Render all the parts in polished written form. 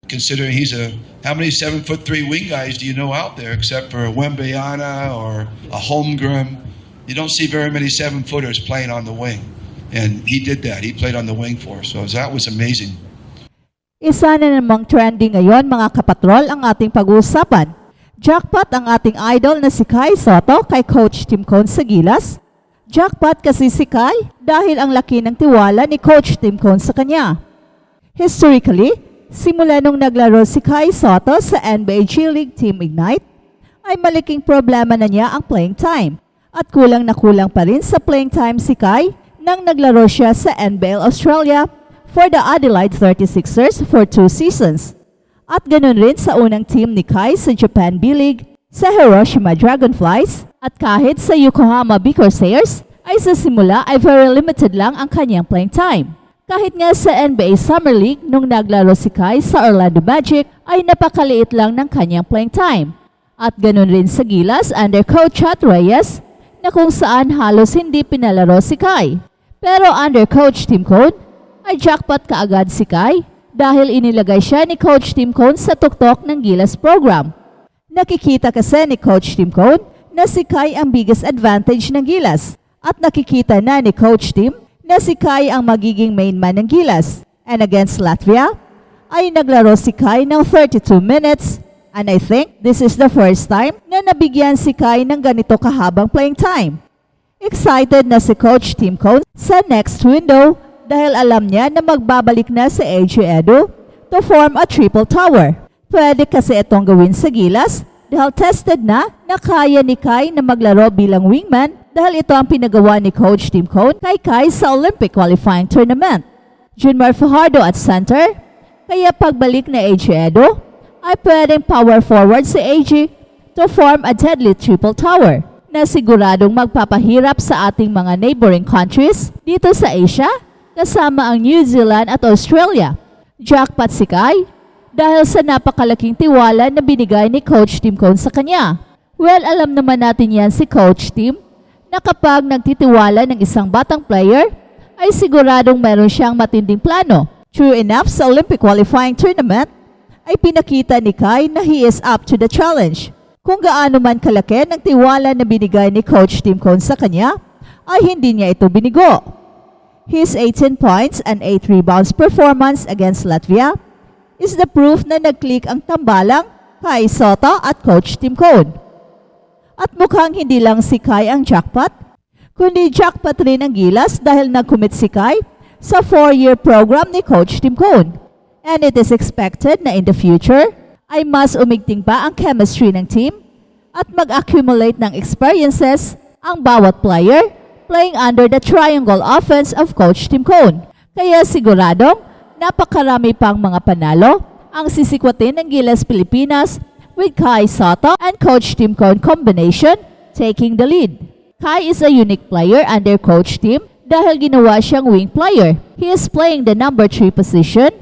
Considering how many 7'3" wing guys do you know out there except for a Wembayana or a Holmgren? You don't see very many 7-footers playing on the wing. And he did that. He played on the wing for us. So that was amazing. Isa na namang trending ngayon mga kapatrol ang ating pag-uusapan. Jackpot ang ating idol na si Kai Sotto kay Coach Tim Cone sa Gilas. Jackpot kasi si Kai dahil ang laki ng tiwala ni Coach Tim Cone sa kanya. Historically, simula nung naglaro si Kai Sotto sa NBA G League Team Ignite, ay malaking problema na niya ang playing time. At kulang na kulang pa rin sa playing time si Kai nang naglaro siya sa NBL Australia for the Adelaide 36ers for 2 seasons. At ganun rin sa unang team ni Kai sa Japan B-League, sa Hiroshima Dragonflies, at kahit sa Yokohama B Corsairs, ay sa simula ay very limited lang ang kanyang playing time. Kahit nga sa NBA Summer League nung naglaro si Kai sa Orlando Magic ay napakaliit lang ng kanyang playing time. At ganun rin sa Gilas under Coach Chat Reyes na kung saan halos hindi pinalaro si Kai. Pero under Coach Tim Cone ay jackpot kaagad si Kai dahil inilagay siya ni Coach Tim Cone sa tuktok ng Gilas program. Nakikita kasi ni Coach Tim Cone na si Kai ang biggest advantage ng Gilas at nakikita na ni Coach Tim na si Kai ang magiging main man ng Gilas. And against Latvia ay naglaro si Kai ng 32 minutes and I think this is the first time na nabigyan si Kai ng ganito kahabang playing time. Excited na si Coach Tim Cone sa next window dahil alam niya na magbabalik na si AJ Edu to form a triple tower. Pwede kasi itong gawin sa Gilas dahil tested na kaya ni Kai na maglaro bilang wingman dahil ito ang pinagawa ni Coach Tim Cone kay Kai sa Olympic qualifying tournament. Junmar Fajardo at center, kaya pagbalik na AJ Edu ay pwedeng power forward si AJ to form a deadly triple tower na siguradong magpapahirap sa ating mga neighboring countries dito sa Asia kasama ang New Zealand at Australia. Jackpot si Kai dahil sa napakalaking tiwala na binigay ni Coach Tim Cone sa kanya. Well, alam naman natin yan si Coach Tim na kapag nagtitiwala ng isang batang player ay siguradong meron siyang matinding plano. True enough, sa Olympic qualifying tournament ay pinakita ni Kai na he is up to the challenge. Kung gaano man kalaki ng tiwala na binigay ni Coach Tim Cone sa kanya, ay hindi niya ito binigo. His 18 points and 8 rebounds performance against Latvia is the proof na nag-click ang tambalang Kai Sotto at Coach Tim Cone. At mukhang hindi lang si Kai ang jackpot, kundi jackpot rin ang Gilas dahil nag-commit si Kai sa 4-year program ni Coach Tim Cone. And it is expected na in the future, ay mas umigting pa ang chemistry ng team at mag-accumulate ng experiences ang bawat player playing under the triangle offense of Coach Tim Cone. Kaya siguradong napakarami pang mga panalo ang sisikwatin ng Gilas Pilipinas with Kai Sotto and Coach Tim Cone combination taking the lead. Kai is a unique player under Coach Tim dahil ginawa siyang wing player. He is playing the number 3 position.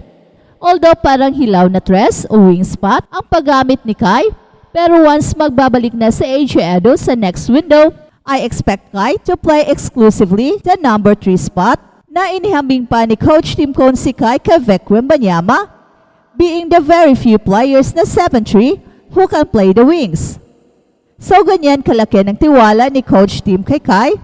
Although parang hilaw na tres o wing spot ang paggamit ni Kai, pero once magbabalik na si AJ Edu sa next window, I expect Kai to play exclusively the number 3 spot na inihambing pa ni Coach Tim Cone si Kai kay Vic Wembanyama, being the very few players na 7'3" who can play the wings. So ganyan kalaki ng tiwala ni Coach Tim kay Kai,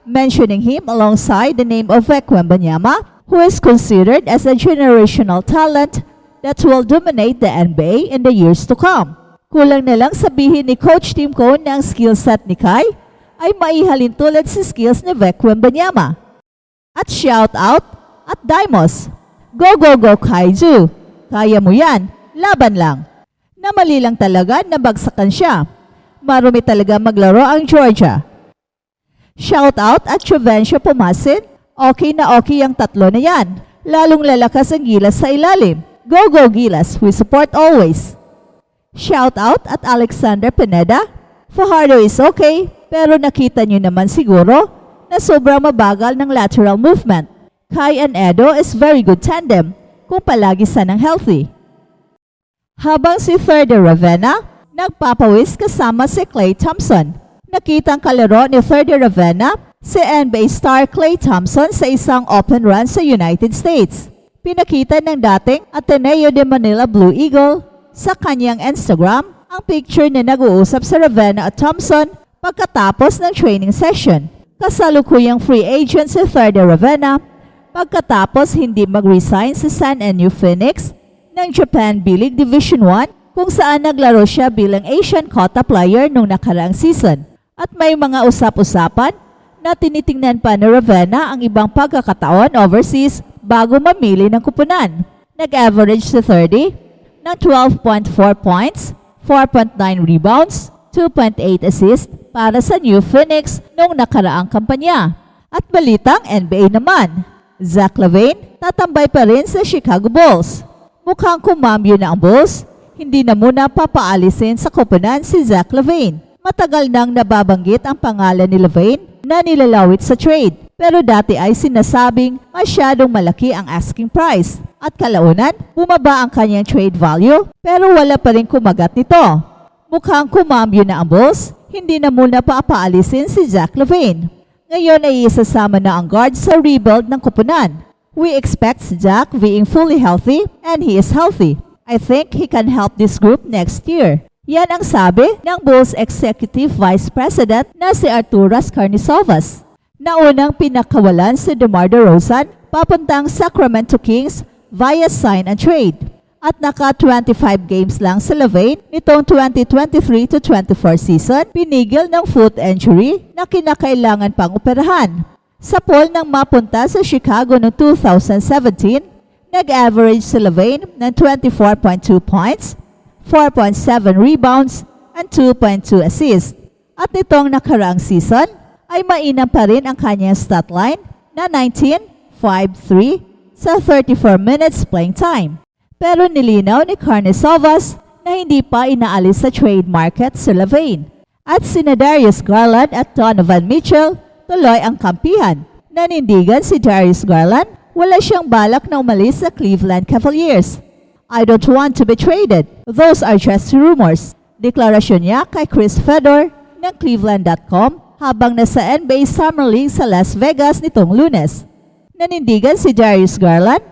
mentioning him alongside the name of Vic Wembanyama, who is considered as a generational talent that will dominate the NBA in the years to come. Kulang na lang sabihin ni Coach Tim Cone na ang skill set ni Kai ay maihalin tulad sa skills ni Vic Wembanyama. At shout out at Dimos, go go go Kaiju, kaya mo yan, laban lang. Na mali lang talaga na bagsakan siya. Marumi talaga maglaro ang Georgia. Shout out at Juvencio Pumasin, okay na okay ang tatlo na yan. Lalong lalakas ang Gilas sa ilalim. Go go Gilas, we support always. Shout out at Alexander Pineda. Fajardo is okay, pero nakita nyo naman siguro na sobrang mabagal ng lateral movement. Kai and Edo is very good tandem kung palagi sanang healthy. Habang si Thurder Ravenna, nagpapawis kasama si Klay Thompson. Nakitang kalaro ni Thurder Ravenna si NBA star Klay Thompson sa isang open run sa United States. Pinakita ng dating Ateneo de Manila Blue Eagle sa kanyang Instagram ang picture na nag-uusap sa Ravenna at Thompson pagkatapos ng training session. Kasalukuyang free agent si Third Ravenna pagkatapos hindi mag-resign sa San Enu Phoenix ng Japan B-League Division 1 kung saan naglaro siya bilang Asian Kota player nung nakaraang season. At may mga usap-usapan na tinitingnan pa ni Ravenna ang ibang pagkakataon overseas bago mamili ng kupunan. Nag-average si 30 ng 12.4 points, 4.9 rebounds, 2.8 assists para sa New Phoenix noong nakaraang kampanya. At balitang NBA naman, Zach LaVine tatambay pa rin sa Chicago Bulls. Mukhang kumambyo na ang Bulls, hindi na muna papaalisin sa koponan si Zach LaVine. Matagal nang nababanggit ang pangalan ni LaVine na nilalawit sa trade. Pero dati ay sinasabing masyadong malaki ang asking price. At kalaunan, bumaba ang kanyang trade value pero wala pa rin kumagat nito. Mukhang kumambyo na ang Bulls, hindi na muna papaalisin si Zach LaVine. Ngayon ay isasama na ang guard sa rebuild ng koponan. We expect Zach being fully healthy and he is healthy. I think he can help this group next year. Yan ang sabi ng Bulls Executive Vice President na si Arturas Karnisovas. Naunang pinakawalan si DeMar DeRozan papuntang Sacramento Kings via sign and trade. At naka 25 games lang sa LaVine nitong 2023-24 season, pinigil ng foot injury na kinakailangan pang operahan. Sa poll ng mapunta sa Chicago noong 2017, nag-average si LaVine ng 24.2 points, 4.7 rebounds, and 2.2 assists. At nitong nakaraang season, ay mainam pa rin ang kanyang stat line na 19-5-3 sa 34 minutes playing time. Pero nilinaw ni Karnisovas na hindi pa inaalis sa trade market si LaVine. At sina Darius Garland at Donovan Mitchell tuloy ang kampihan. Nanindigan si Darius Garland, wala siyang balak na umalis sa Cleveland Cavaliers. I don't want to be traded. Those are just rumors. Deklarasyon niya kay Chris Fedor ng Cleveland.com habang nasa NBA Summer League sa Las Vegas nitong Lunes. Nanindigan si Darius Garland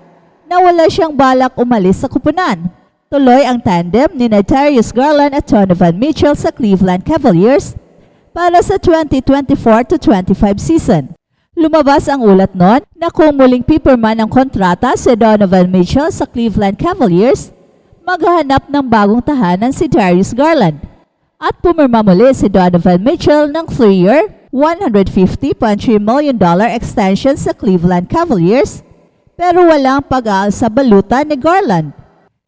na wala siyang balak umalis sa kupunan. Tuloy ang tandem ni Darius Garland at Donovan Mitchell sa Cleveland Cavaliers para sa 2024-25 season. Lumabas ang ulat noon na kung muling pipirma ng kontrata si Donovan Mitchell sa Cleveland Cavaliers, maghahanap ng bagong tahanan si Darius Garland. At pumirma muli si Donovan Mitchell ng 3-year, $150.3 million extension sa Cleveland Cavaliers, pero walang pag-aal sa baluta ni Garland.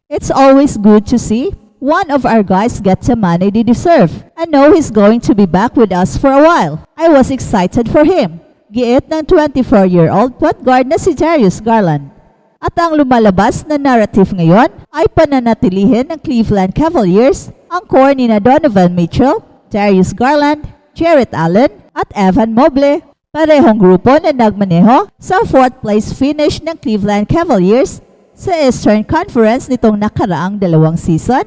It's always good to see one of our guys get the money they deserve. I know he's going to be back with us for a while. I was excited for him. Giit ng 24-year-old point guard na si Darius Garland. At ang lumalabas na narrative ngayon ay pananatilihin ng Cleveland Cavaliers ang core ni Donovan Mitchell, Darius Garland, Jarrett Allen at Evan Mobley. Parehong grupo na nagmaneho sa 4th place finish ng Cleveland Cavaliers sa Eastern Conference nitong nakaraang 2 season